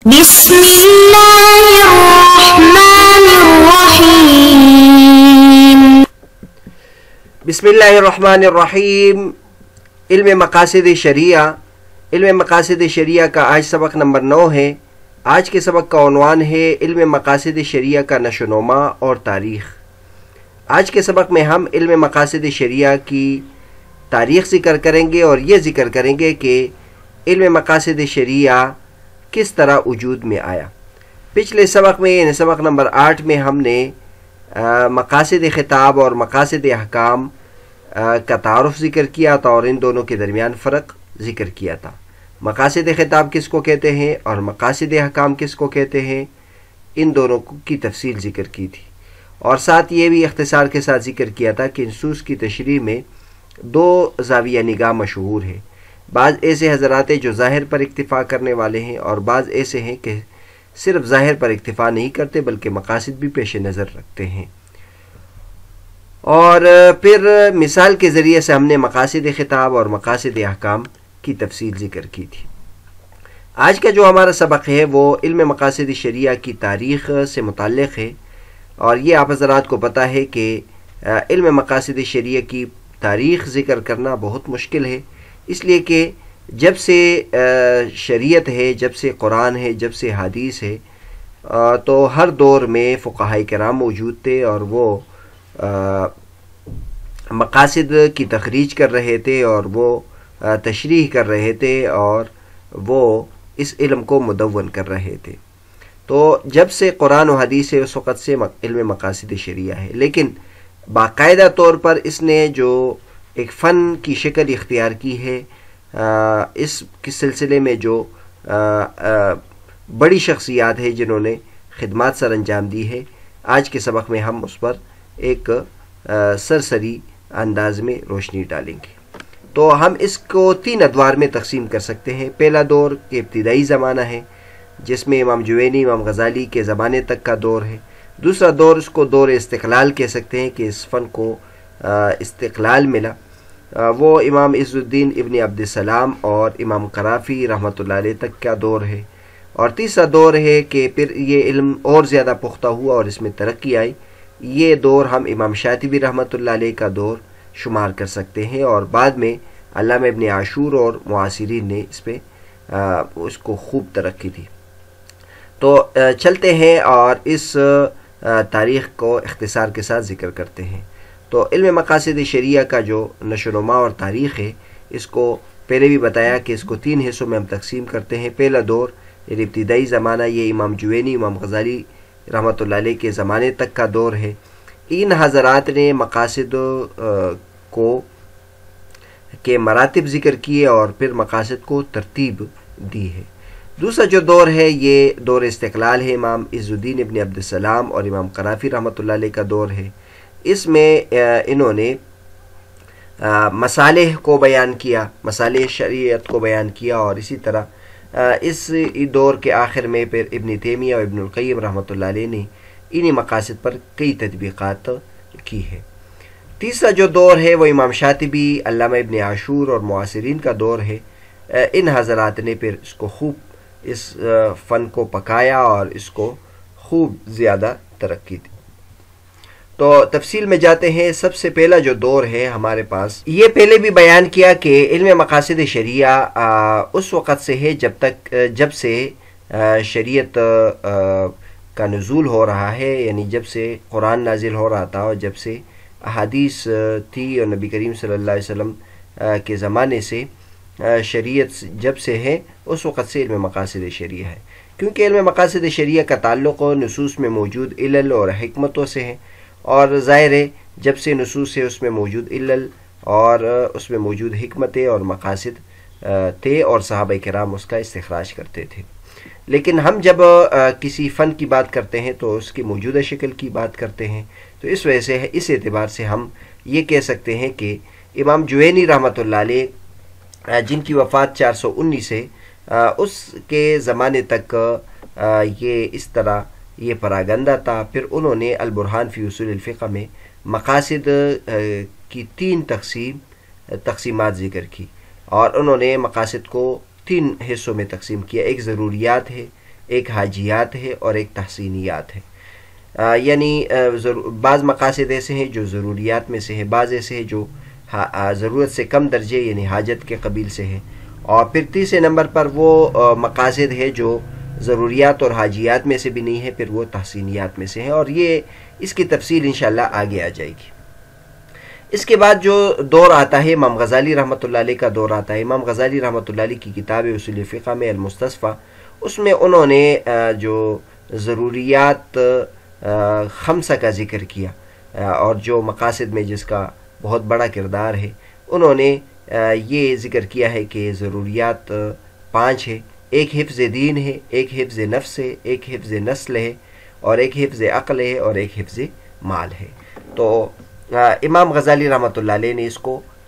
بسم اللہ الرحمن الرحیم بسم اللہ الرحمن الرحیم علم مقاصد شریعہ کا آج سبق نمبر 9 ہے۔ آج کے سبق کا عنوان ہے علم مقاصد شریعہ کا نشوونما اور تاریخ۔ آج کے سبق میں ہم علم مقاصد شریعہ کی تاریخ ذکر کریں گے اور یہ ذکر کریں گے کہ علم مقاصد شریعہ کس طرح وجود میں آیا۔ پچھلے سبق میں یعنی سبق نمبر 8 میں ہم نے مقاصد خطاب اور مقاصد احکام کا تعارف ذکر کیا تھا اور ان دونوں کے درمیان فرق ذکر کیا تھا۔ مقاصد خطاب کس کو کہتے ہیں اور مقاصد احکام کس کو کہتے ہیں، ان دونوں کی تفصیل ذکر کی تھی، اور ساتھ یہ بھی اختصار کے ساتھ ذکر کیا تھا کہ نصوص کی تشریح میں 2 زاویہ نگاہ مشہور ہیں۔ بعض ایسے حضرات ہیں جو ظاہر پر اکتفا کرنے والے ہیں، اور بعض ایسے ہیں کہ صرف ظاہر پر اکتفا نہیں کرتے بلکہ مقاصد بھی پیش نظر رکھتے ہیں۔ اور پھر مثال کے ذریعے سے ہم نے مقاصد خطاب اور مقاصد احکام کی تفصیل ذکر کی تھی۔ آج کا جو ہمارا سبق ہے وہ علم مقاصد شریعہ کی تاریخ سے متعلق ہے، اور یہ آپ حضرات کو پتہ ہے کہ علم مقاصد شریعہ کی تاریخ ذکر کرنا بہت مشکل ہے، اس لیے کہ جب سے شریعت ہے، جب سے قرآن ہے، جب سے حدیث ہے، تو ہر دور میں فقہاء کرام موجود تھے اور وہ مقاصد کی تخریج کر رہے تھے اور وہ تشریح کر رہے تھے اور وہ اس علم کو مدون کر رہے تھے۔ تو جب سے قرآن و حدیث ہے اس وقت سے علم مقاصد شریعہ ہے، لیکن باقاعدہ طور پر اس نے جو ایک فن کی شکل اختیار کی ہے، اس کے سلسلے میں جو بڑی شخصیات ہیں جنہوں نے خدمات سر انجام دی ہے، آج کے سبق میں ہم اس پر ایک سرسری انداز میں روشنی ڈالیں گے۔ تو ہم اس کو 3 ادوار میں تقسیم کر سکتے ہیں۔ پہلا دور کے ابتدائی زمانہ ہے جس میں امام جوینی، امام غزالی کے زمانے تک کا دور ہے۔ دوسرا دور اس کو دور استقلال کہہ سکتے ہیں کہ اس فن کو استقلال ملا، وہ امام عز الدین ابن عبدالسلام اور امام قرافی رحمۃ اللہ علیہ تک کا دور ہے۔ اور تیسرا دور ہے کہ پھر یہ علم اور زیادہ پختہ ہوا اور اس میں ترقی آئی، یہ دور ہم امام شاطبی رحمۃ اللہ علیہ کا دور شمار کر سکتے ہیں، اور بعد میں علامہ ابن عاشور اور معاصرین نے اس کو خوب ترقی دی۔ تو چلتے ہیں اور اس تاریخ کو اختصار کے ساتھ ذکر کرتے ہیں۔ تو علم مقاصد شریعہ کا جو نشوونما اور تاریخ ہے، اس کو پہلے بھی بتایا کہ اس کو 3 حصوں میں ہم تقسیم کرتے ہیں۔ پہلا دور یعنی ابتدائی زمانہ، یہ امام جوینی، امام غزالی رحمۃ اللہ علیہ کے زمانے تک کا دور ہے۔ ان حضرات نے مقاصد کے مراتب ذکر کیے اور پھر مقاصد کو ترتیب دی ہے۔ دوسرا جو دور ہے یہ دور استقلال ہے، امام عز الدین ابن عبدالسلام اور امام قرافی رحمۃ اللہ علیہ کا دور ہے۔ اس میں انہوں نے مصالح کو بیان کیا، مصالح شریعت کو بیان کیا، اور اسی طرح اس دور کے آخر میں پھر ابن تیمیہ اور ابن القیم رحمۃ اللہ علیہ نے انہی مقاصد پر کئی تطبیقات کی ہے۔ تیسرا جو دور ہے وہ امام شاطبی، علامہ ابن عاشور اور معاصرین کا دور ہے۔ ان حضرات نے پھر اس کو خوب اس فن کو پکایا اور اس کو خوب زیادہ ترقی دی۔ تو تفصیل میں جاتے ہیں۔ سب سے پہلا جو دور ہے ہمارے پاس، یہ پہلے بھی بیان کیا کہ علم مقاصد شریعہ اس وقت سے ہے جب سے شریعت کا نزول ہو رہا ہے، یعنی جب سے قرآن نازل ہو رہا تھا اور جب سے احادیث تھی، اور نبی کریم صلی اللہ علیہ وسلم کے زمانے سے شریعت جب سے ہے اس وقت سے علم مقاصد شریعہ ہے، کیونکہ علم مقاصد شریعہ کا تعلق نصوص میں موجود علل اور حکمتوں سے ہے، اور ظاہر ہے جب سے نصوص ہے اس میں موجود علل اور اس میں موجود حکمتیں اور مقاصد تھے، اور صحابہ کرام اس کا استخراج کرتے تھے۔ لیکن ہم جب کسی فن کی بات کرتے ہیں تو اس کی موجودہ شکل کی بات کرتے ہیں، تو اس وجہ سے اس اعتبار سے ہم یہ کہہ سکتے ہیں کہ امام جوینی رحمۃ اللہ علیہ جن کی وفات 419 ہے، اس کے زمانے تک یہ اس طرح یہ پراگندہ تھا۔ پھر انہوں نے البرہان فی اصول الفقہ میں مقاصد کی 3 تقسیمات ذکر کی، اور انہوں نے مقاصد کو 3 حصوں میں تقسیم کیا۔ ایک ضروریات ہے، ایک حاجیات ہے اور ایک تحسینیات ہے. یعنی بعض مقاصد ایسے ہیں جو ضروریات میں سے ہیں، بعض ایسے ہیں جو ضرورت سے کم درجے یعنی حاجت کے قبیل سے ہیں، اور پھر تیسرے نمبر پر وہ مقاصد ہے جو ضروریات اور حاجیات میں سے بھی نہیں ہے، پھر وہ تحسینیات میں سے ہیں، اور یہ اس کی تفصیل انشاءاللہ آگے آ جائے گی. اس کے بعد جو دور آتا ہے امام غزالی رحمۃ اللہ علیہ کا دور آتا ہے. امام غزالی رحمۃ اللہ علیہ کی کتاب اصول فقہ میں المستصفیٰ، اس میں انہوں نے جو ضروریات خمسہ کا ذکر کیا اور جو مقاصد میں جس کا بہت بڑا کردار ہے، انہوں نے یہ ذکر کیا ہے کہ ضروریات 5 ہے. ایک حفظ دین ہے، ایک حفظ نفس ہے، ایک حفظ نسل ہے، اور ایک حفظ عقل ہے، اور ایک حفظ مال ہے. تو امام غزالی رحمۃ اللہ علیہ نے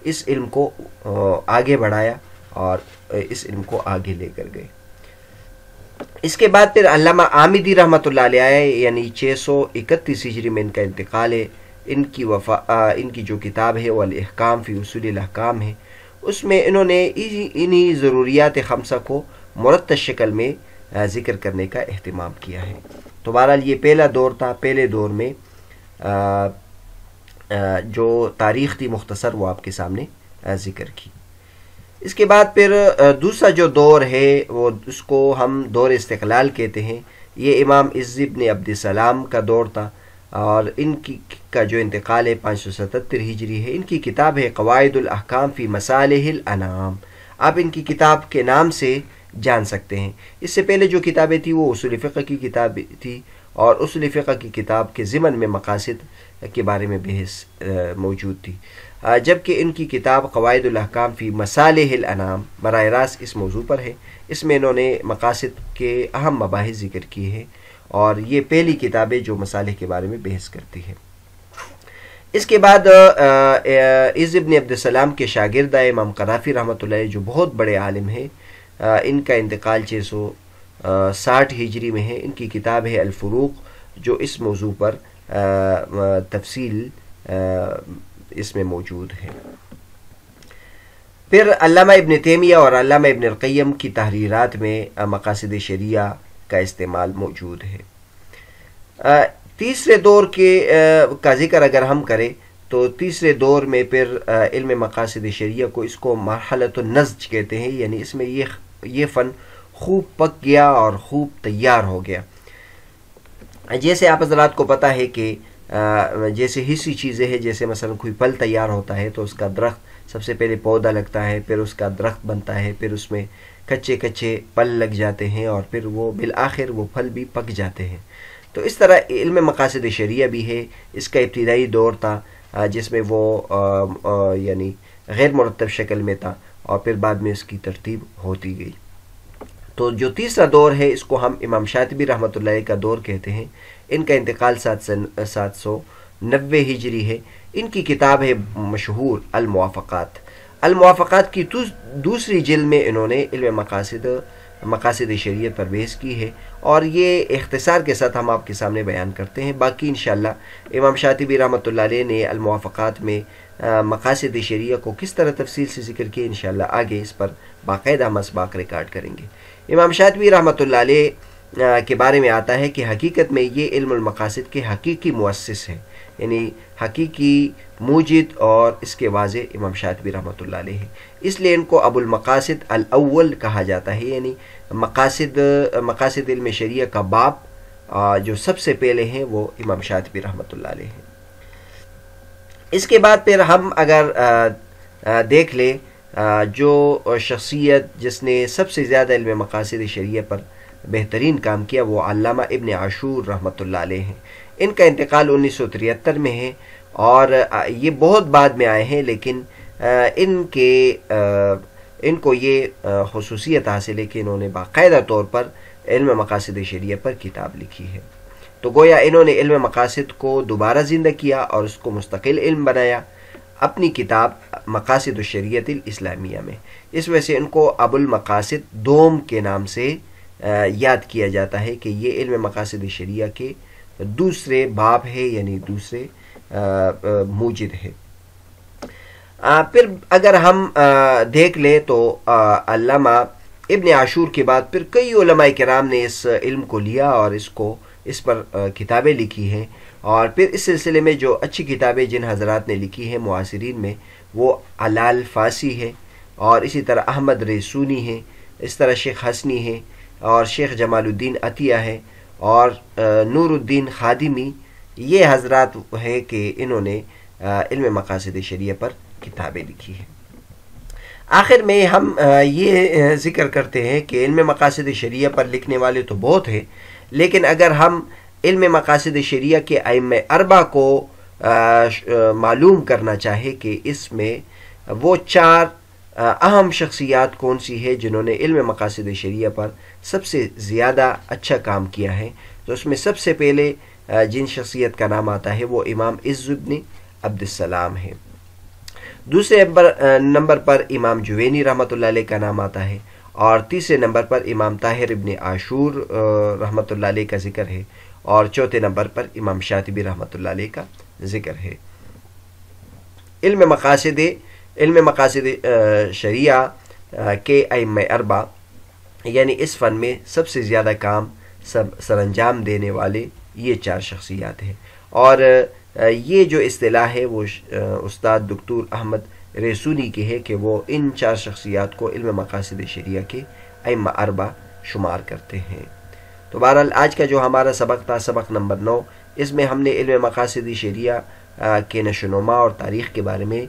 اس علم کو آگے بڑھایا اور اس علم کو آگے لے کر گئے. اس کے بعد پھر علامہ عامدی رحمۃ اللہ علیہ یعنی 631 ہجری میں ان کا انتقال ہے. ان کی جو کتاب ہے وہ الاحکام فی اصول الاحکام ہے. اس میں انہوں نے انہی ضروریات خمسہ کو مرتب شکل میں ذکر کرنے کا اہتمام کیا ہے. تو بہرحال یہ پہلا دور تھا. پہلے دور میں جو تاریخ تھی مختصر وہ آپ کے سامنے ذکر کی. اس کے بعد پھر دوسرا جو دور ہے وہ اس کو ہم دور استقلال کہتے ہیں. یہ امام عز بن عبد السلام کا دور تھا، اور ان کا جو انتقال ہے 577 ہجری ہے. ان کی کتاب ہے قواعد الاحکام فی مصالح الانام. آپ ان کی کتاب کے نام سے جان سکتے ہیں. اس سے پہلے جو کتابیں تھیں وہ اصول فقہ کی کتاب تھی، اور اصول فقہ کی کتاب کے ضمن میں مقاصد کے بارے میں بحث موجود تھی، جبکہ ان کی کتاب قواعد الاحکام فی مصالح الانام براہ راست اس موضوع پر ہے. اس میں انہوں نے مقاصد کے اہم مباحث ذکر کیے ہیں، اور یہ پہلی کتاب ہے جو مصالح کے بارے میں بحث کرتی ہے. اس کے بعد عز بن عبد السلام کے شاگرد امام قرافی رحمۃ اللہ علیہ جو بہت بڑے عالم ہیں، ان کا انتقال 660 ہجری میں ہے. ان کی کتاب ہے الفروق جو اس موضوع پر تفصیل اس میں موجود ہے. پھر علامہ ابن تیمیہ اور علامہ ابن القیم کی تحریرات میں مقاصد شریعہ کا استعمال موجود ہے. تیسرے دور کا ذکر اگر ہم کریں تو تیسرے دور میں پھر علم مقاصد شریعہ کو اس کو مرحلۃ النضج کہتے ہیں. یعنی اس میں یہ فن خوب پک گیا اور خوب تیار ہو گیا. جیسے آپ حضرات کو پتہ ہے کہ جیسے حصی چیزیں ہیں، جیسے مثلا کوئی پھل تیار ہوتا ہے تو اس کا درخت سب سے پہلے پودا لگتا ہے، پھر اس کا درخت بنتا ہے، پھر اس میں کچے پھل لگ جاتے ہیں، اور پھر وہ بالآخر وہ پھل بھی پک جاتے ہیں. تو اس طرح علم مقاصد شریعہ بھی ہے. اس کا ابتدائی دور تھا جس میں وہ یعنی غیر مرتب شکل میں تھا، اور پھر بعد میں اس کی ترتیب ہوتی گئی. تو جو تیسرا دور ہے اس کو ہم امام شاطبی رحمۃ اللہ علیہ کا دور کہتے ہیں. ان کا انتقال 790 ہجری ہے. ان کی کتاب ہے مشہور الموافقات. الموافقات کی دوسری جلد میں انہوں نے علم مقاصد شریعت پر بحث کی ہے، اور یہ اختصار کے ساتھ ہم آپ کے سامنے بیان کرتے ہیں. باقی انشاءاللہ امام شاطبی رحمۃ اللہ علیہ نے الموافقات میں مقاصد شریعہ کو کس طرح تفصیل سے ذکر کیا، انشاءاللہ آگے اس پر باقاعدہ ہم اسباق ریکارڈ کریں گے. امام شاطبی رحمۃ اللہ علیہ کے بارے میں آتا ہے کہ حقیقت میں یہ علم المقاصد کے حقیقی مؤسس ہیں، یعنی حقیقی موجد اور اس کے واضح امام شاطبی رحمۃ اللہ علیہ ہیں. اس لیے ان کو ابو المقاصد الاول کہا جاتا ہے. یعنی مقاصد علم شریعہ کا باپ جو سب سے پہلے ہیں وہ امام شاطبی رحمۃ اللہ علیہ ہیں. اس کے بعد پھر ہم اگر دیکھ لیں جو شخصیت جس نے سب سے زیادہ علم مقاصد شریعہ پر بہترین کام کیا وہ علامہ ابن عاشور رحمۃ اللہ علیہ ہیں. ان کا انتقال 1973 میں ہے، اور یہ بہت بعد میں آئے ہیں، لیکن ان کو یہ خصوصیت حاصل ہے کہ انہوں نے باقاعدہ طور پر علم مقاصد شریعہ پر کتاب لکھی ہے. تو گویا انہوں نے علم مقاصد کو دوبارہ زندہ کیا اور اس کو مستقل علم بنایا اپنی کتاب مقاصد الشریعت الاسلامیہ میں. اس وجہ سے ان کو ابو المقاصد دوم کے نام سے یاد کیا جاتا ہے کہ یہ علم مقاصد شریعہ کے دوسرے باب ہے، یعنی دوسرے موجد ہے. پھر اگر ہم دیکھ لیں تو علامہ ابن عاشور کے بعد پھر کئی علماء کرام نے اس علم کو لیا اور اس پر کتابیں لکھی ہیں، اور پھر اس سلسلے میں جو اچھی کتابیں جن حضرات نے لکھی ہیں معاصرین میں، وہ علال فاسی ہے، اور اسی طرح احمد ریسونی ہے، اس طرح شیخ حسنی ہے، اور شیخ جمال الدین عطیہ ہے، اور نور الدین خادمی. یہ حضرات ہیں کہ انہوں نے علم مقاصد شریعہ پر کتابیں لکھی ہیں. آخر میں ہم یہ ذکر کرتے ہیں کہ علم مقاصد شریعہ پر لکھنے والے تو بہت ہیں، لیکن اگر ہم علم مقاصد شریعہ کے ائمہ اربعہ کو معلوم کرنا چاہے کہ اس میں وہ 4 اہم شخصیات کون سی ہے جنہوں نے علم مقاصد شریعہ پر سب سے زیادہ اچھا کام کیا ہے، تو اس میں سب سے پہلے جن شخصیت کا نام آتا ہے وہ امام عز بن عبد السلام ہے. دوسرے نمبر پر امام جوینی رحمۃ اللہ علیہ کا نام آتا ہے، اور تیسرے نمبر پر امام طاہر ابن عاشور رحمۃ اللہ علیہ کا ذکر ہے، اور چوتھے نمبر پر امام شاطبی رحمۃ اللہ علیہ کا ذکر ہے. علم مقاصد شریعہ کے ائمہ اربعہ یعنی اس فن میں سب سے زیادہ کام سر انجام دینے والے یہ 4 شخصیات ہیں، اور یہ جو اصطلاح ہے وہ استاد دکتور احمد ریسونی کی ہے کہ وہ ان 4 شخصیات کو علم مقاصد شریعہ کے ائمہ اربعہ شمار کرتے ہیں. تو بہرحال آج کا جو ہمارا سبق تھا، سبق نمبر 9، اس میں ہم نے علم مقاصد شریعہ کے نشو و نما اور تاریخ کے بارے میں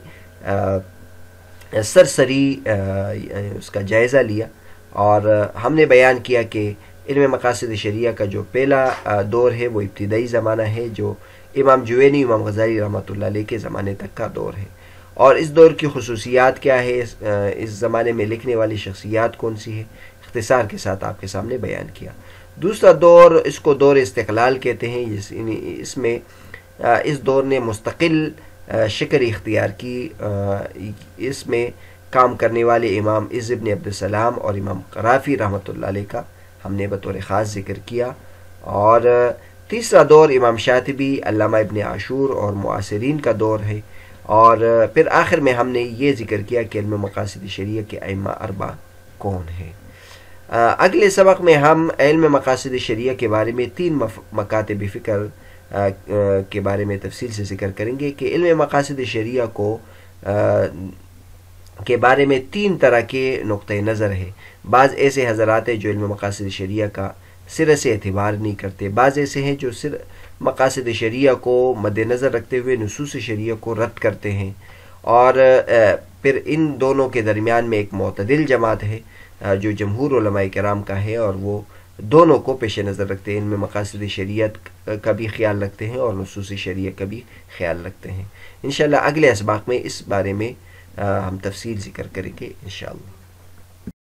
سرسری اس کا جائزہ لیا، اور ہم نے بیان کیا کہ علم مقاصد شریعہ کا جو پہلا دور ہے وہ ابتدائی زمانہ ہے، جو امام جوینی امام غزالی رحمۃ اللہ علیہ کے زمانے تک کا دور ہے، اور اس دور کی خصوصیات کیا ہے، اس زمانے میں لکھنے والی شخصیات کون سی ہے، اختصار کے ساتھ آپ کے سامنے بیان کیا. دوسرا دور، اس کو دور استقلال کہتے ہیں، اس دور نے مستقل شکل اختیار کی. اس میں کام کرنے والے امام عز بن عبد السلام اور امام قرافی رحمۃ اللہ علیہ کا ہم نے بطور خاص ذکر کیا. اور تیسرا دور امام شاطبی، علامہ ابن عاشور اور معاصرین کا دور ہے. اور پھر آخر میں ہم نے یہ ذکر کیا کہ علم مقاصد شریعہ کے ائمہ اربعہ کون ہیں. اگلے سبق میں ہم علم مقاصد شریعہ کے بارے میں 3 مکاتب فکر کے بارے میں تفصیل سے ذکر کریں گے کہ علم مقاصد شریعہ کے بارے میں 3 طرح کے نقطہ نظر ہے. بعض ایسے حضرات ہیں جو علم مقاصد شریعہ کا سرے سے اعتبار نہیں کرتے، بعض ایسے ہیں جو مقاصد شریعہ کو مد نظر رکھتے ہوئے نصوص شریعہ کو رد کرتے ہیں، اور پھر ان دونوں کے درمیان میں ایک معتدل جماعت ہے جو جمہور علماء کرام کا ہے، اور وہ دونوں کو پیش نظر رکھتے ہیں، ان میں مقاصد شریعت کا بھی خیال رکھتے ہیں اور نصوص شریعہ کا بھی خیال رکھتے ہیں. انشاءاللہ اگلے اسباق میں اس بارے میں ہم تفصیل ذکر کریں گے انشاءاللہ.